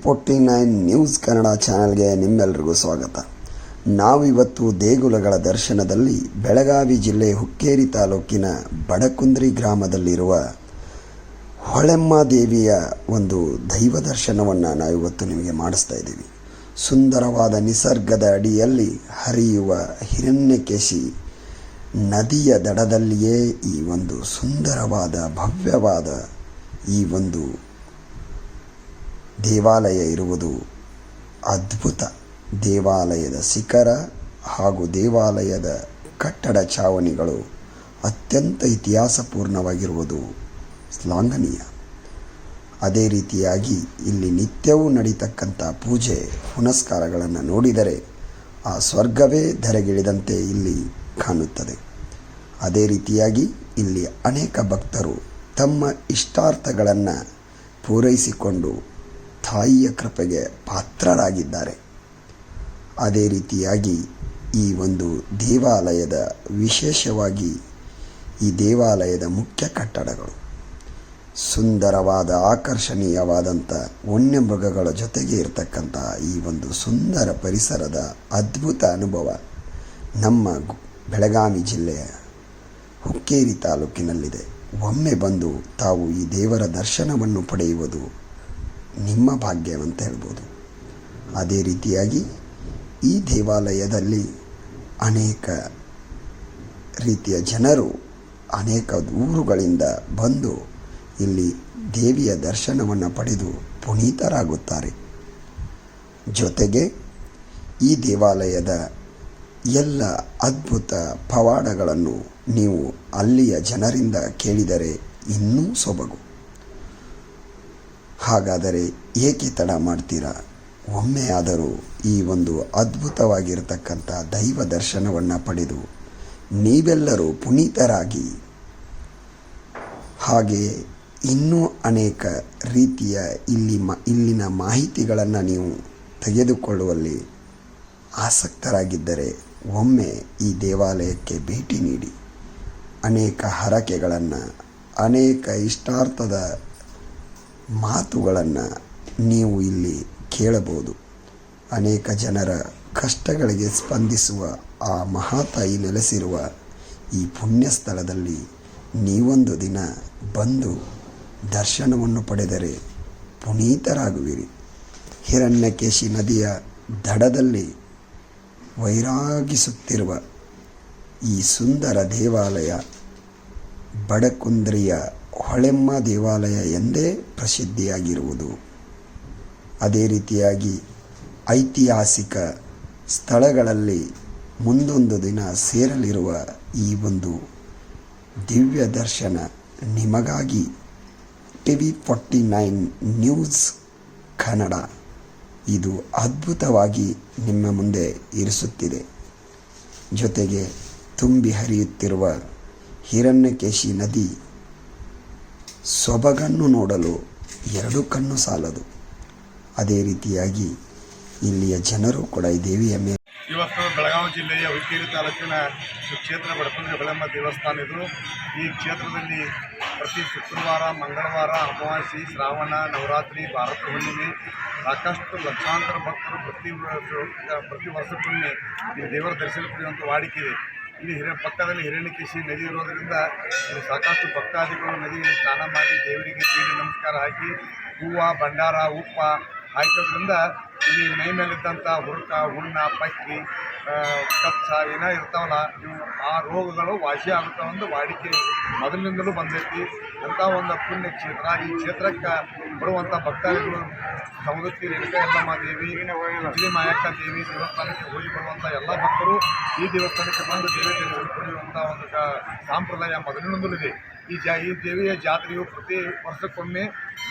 49 news Kannada ಚಾನೆಲ್ಗೆ ನಿಮ್ಮೆಲ್ಲರಿಗೂ ಸ್ವಾಗತ. ನಾವಿವತ್ತು ದೇಗುಲಗಳ ದರ್ಶನದಲ್ಲಿ ಬೆಳಗಾವಿ ಜಿಲ್ಲೆ ಹುಕ್ಕೇರಿ ತಾಲೂಕಿನ ಬಡಕುಂದ್ರಿ ಗ್ರಾಮದಲ್ಲಿರುವ ಹೊಳೆಮ್ಮ ದೇವಿಯ ಒಂದು ದೈವ ದರ್ಶನವನ್ನು ನಾವಿವತ್ತು ನಿಮಗೆ ಮಾಡಿಸ್ತಾ ಇದ್ದೀವಿ. ಸುಂದರವಾದ ನಿಸರ್ಗದ ಅಡಿಯಲ್ಲಿ ಹರಿಯುವ ಹಿರಣ್ಯಕೇಶಿ ನದಿಯ ದಡದಲ್ಲಿಯೇ ಈ ಒಂದು ಸುಂದರವಾದ ಭವ್ಯವಾದ ಈ ಒಂದು ದೇವಾಲಯ ಇರುವುದು ಅದ್ಭುತ. ದೇವಾಲಯದ ಶಿಖರ ಹಾಗೂ ದೇವಾಲಯದ ಕಟ್ಟಡ ಚಾವಣಿಗಳು ಅತ್ಯಂತ ಇತಿಹಾಸಪೂರ್ಣವಾಗಿರುವುದು ಶ್ಲಾಘನೀಯ. ಅದೇ ರೀತಿಯಾಗಿ ಇಲ್ಲಿ ನಿತ್ಯವೂ ನಡೀತಕ್ಕಂಥ ಪೂಜೆ ಪುನಸ್ಕಾರಗಳನ್ನು ನೋಡಿದರೆ ಆ ಸ್ವರ್ಗವೇ ಧರೆಗಿಳಿದಂತೆ ಇಲ್ಲಿ ಕಾಣುತ್ತದೆ. ಅದೇ ರೀತಿಯಾಗಿ ಇಲ್ಲಿ ಅನೇಕ ಭಕ್ತರು ತಮ್ಮ ಇಷ್ಟಾರ್ಥಗಳನ್ನು ಪೂರೈಸಿಕೊಂಡು ತಾಯಿಯ ಕೃಪೆಗೆ ಪಾತ್ರರಾಗಿದ್ದಾರೆ. ಅದೇ ರೀತಿಯಾಗಿ ಈ ಒಂದು ದೇವಾಲಯದ ವಿಶೇಷವಾಗಿ ಈ ದೇವಾಲಯದ ಮುಖ್ಯ ಕಟ್ಟಡಗಳು ಸುಂದರವಾದ ಆಕರ್ಷಣೀಯವಾದಂಥ ವನ್ಯಮೃಗಗಳ ಜೊತೆಗೆ ಇರತಕ್ಕಂಥ ಈ ಒಂದು ಸುಂದರ ಪರಿಸರದ ಅದ್ಭುತ ಅನುಭವ ನಮ್ಮ ಬೆಳಗಾವಿ ಜಿಲ್ಲೆಯ ಹುಕ್ಕೇರಿ ತಾಲೂಕಿನಲ್ಲಿದೆ. ಒಮ್ಮೆ ಬಂದು ತಾವು ಈ ದೇವರ ದರ್ಶನವನ್ನು ಪಡೆಯುವುದು ನಿಮ್ಮ ಭಾಗ್ಯವಂತ ಹೇಳ್ಬೋದು. ಅದೇ ರೀತಿಯಾಗಿ ಈ ದೇವಾಲಯದಲ್ಲಿ ಅನೇಕ ರೀತಿಯ ಜನರು ಅನೇಕ ಊರುಗಳಿಂದ ಬಂದು ಇಲ್ಲಿ ದೇವಿಯ ದರ್ಶನವನ್ನು ಪಡೆದು ಪುನೀತರಾಗುತ್ತಾರೆ. ಜೊತೆಗೆ ಈ ದೇವಾಲಯದ ಎಲ್ಲ ಅದ್ಭುತ ಪವಾಡಗಳನ್ನು ನೀವು ಅಲ್ಲಿಯ ಜನರಿಂದ ಕೇಳಿದರೆ ಇನ್ನೂ ಸೊಬಗು. ಹಾಗಾದರೆ ಏಕೆ ತಡ ಮಾಡ್ತೀರಾ? ಒಮ್ಮೆ ಆದರೂ ಈ ಒಂದು ಅದ್ಭುತವಾಗಿರತಕ್ಕಂಥ ದೈವ ದರ್ಶನವನ್ನು ಪಡೆದು ನೀವೆಲ್ಲರೂ ಪುನೀತರಾಗಿ ಹಾಗೆಯೇ ಇನ್ನೂ ಅನೇಕ ರೀತಿಯ ಇಲ್ಲಿನ ಮಾಹಿತಿಗಳನ್ನು ನೀವು ತೆಗೆದುಕೊಳ್ಳುವಲ್ಲಿ ಆಸಕ್ತರಾಗಿದ್ದರೆ ಒಮ್ಮೆ ಈ ದೇವಾಲಯಕ್ಕೆ ಭೇಟಿ ನೀಡಿ ಅನೇಕ ಹರಕೆಗಳನ್ನು ಅನೇಕ ಇಷ್ಟಾರ್ಥದ ಮಾತುಗಳನ್ನು ನೀವು ಇಲ್ಲಿ ಕೇಳಬಹುದು. ಅನೇಕ ಜನರ ಕಷ್ಟಗಳಿಗೆ ಸ್ಪಂದಿಸುವ ಆ ಮಹಾತಾಯಿ ನೆಲೆಸಿರುವ ಈ ಪುಣ್ಯ ಸ್ಥಳದಲ್ಲಿ ನೀವೊಂದು ದಿನ ಬಂದು ದರ್ಶನವನ್ನು ಪಡೆದರೆ ಪುನೀತರಾಗುವಿರಿ. ಹಿರಣ್ಯಕೇಶಿ ನದಿಯ ದಡದಲ್ಲಿ ವೈರಾಗಿಸುತ್ತಿರುವ ಈ ಸುಂದರ ದೇವಾಲಯ ಬಡಕುಂದ್ರಿಯ ಹೊಳೆಮ್ಮ ದೇವಾಲಯ ಎಂದೇ ಪ್ರಸಿದ್ಧಿಯಾಗಿರುವುದು. ಅದೇ ರೀತಿಯಾಗಿ ಐತಿಹಾಸಿಕ ಸ್ಥಳಗಳಲ್ಲಿ ಮುಂದೊಂದು ದಿನ ಸೇರಲಿರುವ ಈ ಒಂದು ದಿವ್ಯ ದರ್ಶನ ನಿಮಗಾಗಿ TV49 ನ್ಯೂಸ್ ಕನ್ನಡ ಇದು ಅದ್ಭುತವಾಗಿ ನಿಮ್ಮ ಮುಂದೆ ಇರಿಸುತ್ತಿದೆ. ಜೊತೆಗೆ ತುಂಬಿ ಹರಿಯುತ್ತಿರುವ ಹಿರಣ್ಯಕೇಶಿ ನದಿ ಸೊಬಗನ್ನು ನೋಡಲು ಎರಡು ಕಣ್ಣು ಸಾಲದು. ಅದೇ ರೀತಿಯಾಗಿ ಇಲ್ಲಿಯ ಜನರು ಕೂಡ ಈ ದೇವಿಯ ಮೇಲೆ ಇವತ್ತು ಬೆಳಗಾವಿ ಜಿಲ್ಲೆಯ ಹುಕ್ಕೇರಿ ತಾಲೂಕಿನ ಕ್ಷೇತ್ರ ಬಡಕುಂದ್ರಿ ಹೊಳೆಮ್ಮ ದೇವಸ್ಥಾನ ಇದು. ಈ ಕ್ಷೇತ್ರದಲ್ಲಿ ಪ್ರತಿ ಶುಕ್ರವಾರ, ಮಂಗಳವಾರ, ಅಮಾವಾಸ್ಯೆ, ಶ್ರಾವಣ, ನವರಾತ್ರಿ, ಭಾರತ ಹುಣ್ಣಿಮೆ ಸಾಕಷ್ಟು ಲಕ್ಷಾಂತರ ಭಕ್ತರು ಪ್ರತಿ ವರ್ಷಕ್ಕೊಮ್ಮೆ ಈ ದೇವರ ದರ್ಶನ ಪಡೆಯುವಂಥ ವಾಡಿಕೆ ಇದೆ. ಇಲ್ಲಿ ಪಕ್ಕದಲ್ಲಿ ಹಿರಣ್ಯಕೇಶಿ ನದಿ ಇರೋದರಿಂದ ಇಲ್ಲಿ ಸಾಕಷ್ಟು ಭಕ್ತಾದಿಗಳು ನದಿಯಲ್ಲಿ ಸ್ನಾನ ಮಾಡಿ ದೇವರಿಗೆ ಪೂಜೆ ನಮಸ್ಕಾರ ಹಾಕಿ ಹೂವು, ಭಂಡಾರ, ಉಪ್ಪ ಹಾಕೋದ್ರಿಂದ ಇಲ್ಲಿ ಮೈ ಮೇಲಿದ್ದಂಥ ಹುರುಕ, ಹುಣ್ಣ, ಪಕ್ಕಿ, ಕಚ್ಚ ಏನೋ ಇರ್ತಾವಲ್ಲ ಇವು ಆ ರೋಗಗಳು ವಾಸಿ ಆಗುತ್ತಾ ಒಂದು ವಾಡಿಕೆ ಮೊದಲಿನಿಂದಲೂ ಬಂದೈತಿ. ಅಂಥ ಒಂದು ಪುಣ್ಯ ಕ್ಷೇತ್ರ. ಈ ಕ್ಷೇತ್ರಕ್ಕೆ ಬರುವಂಥ ಭಕ್ತಾದಿಗಳು ಸವದತ್ತಿ ರೇಣುಕಾ ಯಲ್ಲಮ್ಮ ದೇವಿ, ಉಜ್ಜಲಿ ಮಾಯಕ್ಕ ದೇವಿ ದೇವಸ್ಥಾನಕ್ಕೆ ಹೋಗಿ ಬರುವಂಥ ಎಲ್ಲ ಭಕ್ತರು ಈ ದೇವಸ್ಥಾನಕ್ಕೆ ಬಂದು ದೇವಿ ದರ್ಶನ ಪಡೆಯುವಂಥ ಒಂದು ಸಂಪ್ರದಾಯ ಮೊದಲಿನಿಂದಲೂ ಇದೆ. ಈ ದೇವಿಯ ಜಾತ್ರೆಯು ಪ್ರತಿ ವರ್ಷಕ್ಕೊಮ್ಮೆ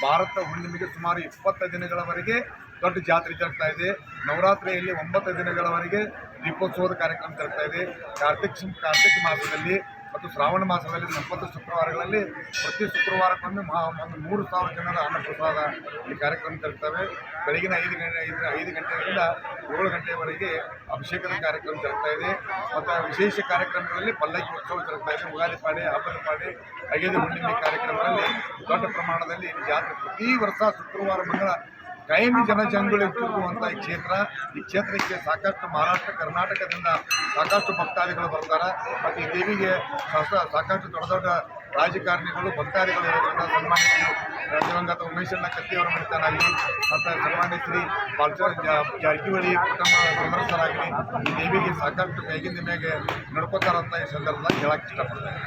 ಭಾರತ ಹುಣ್ಣಿಮೆಗೆ ಸುಮಾರು 20 ದಿನಗಳವರೆಗೆ ದೊಡ್ಡ ಜಾತ್ರೆ ಜರುಗ್ತಾ ಇದೆ. ನವರಾತ್ರಿಯಲ್ಲಿ 9 ದಿನಗಳವರೆಗೆ ದೀಪೋತ್ಸವದ ಕಾರ್ಯಕ್ರಮ ಜರುಗ್ತಾ ಇದೆ. ಕಾರ್ತಿಕ್ ಮಾಸದಲ್ಲಿ ಮತ್ತು ಶ್ರಾವಣ ಮಾಸದಲ್ಲಿ 40 ಶುಕ್ರವಾರಗಳಲ್ಲಿ ಪ್ರತಿ ಶುಕ್ರವಾರಕ್ಕೊಮ್ಮೆ ಒಂದು 3,000 ಜನರ ಅನ್ನಪ್ರಸಾದ ಈ ಕಾರ್ಯಕ್ರಮ ಜರುಗ್ತವೆ. ಬೆಳಗಿನ 5 ಗಂಟೆಯಿಂದ 7 ಗಂಟೆಯವರೆಗೆ ಅಭಿಷೇಕದ ಕಾರ್ಯಕ್ರಮ ಜರುಗ್ತಾ ಇದೆ. ಮತ್ತು ವಿಶೇಷ ಕಾರ್ಯಕ್ರಮಗಳಲ್ಲಿ ಪಲ್ಲಕ್ಕಿ ಉತ್ಸವ ಜರುಗ್ತಾ ಇದೆ. ಉಗಾದಿ ಪಾಡೆ, ಹಬ್ಬದ ಪಾಡೆ, ಅಗೆದು ಹುಣ್ಣಿಮೆ ಕಾರ್ಯಕ್ರಮದಲ್ಲಿ ದೊಡ್ಡ ಪ್ರಮಾಣದಲ್ಲಿ ಜಾತ್ರೆ ಪ್ರತಿ ವರ್ಷ ಶುಕ್ರವಾರ ಮಂಗಳ ಕಾಯಮಿ ಜನಜಂಗುಳಿ ತಿರುಗುವಂಥ ಈ ಕ್ಷೇತ್ರಕ್ಕೆ ಸಾಕಷ್ಟು ಮಹಾರಾಷ್ಟ್ರ ಕರ್ನಾಟಕದಿಂದ ಸಾಕಷ್ಟು ಭಕ್ತಾದಿಗಳು ಬರ್ತಾರೆ ಮತ್ತು ಈ ದೇವಿಗೆ ಸಾಕಷ್ಟು ದೊಡ್ಡ ದೊಡ್ಡ ರಾಜಕಾರಣಿಗಳು ಭಕ್ತಾದಿಗಳು ಇರೋದ್ರಿಂದ ಸನ್ಮಾನ್ಯ ಶ್ರೀ ದಿವಂಗತ ಉಮೇಶಣ್ಣ ಕತ್ತಿಯವರ ಮನೆತನಾಗಲಿ ಮತ್ತು ಸನ್ಮಾನ್ಯ ಶ್ರೀ ಜಾರಕಿಹೊಳಿ ಕುಟುಂಬ ಮೆಂಬರ್ಸರಾಗಲಿ ಈ ದೇವಿಗೆ ಸಾಕಷ್ಟು ಕೈಗಿಂದ ಮೇಲೆ ನಡ್ಕೋತಾರಂತ ಈ ಸಂದರ್ಭದಲ್ಲಿ ಹೇಳಕ್ಕೆ ಇಷ್ಟಪಡ್ತಾರೆ.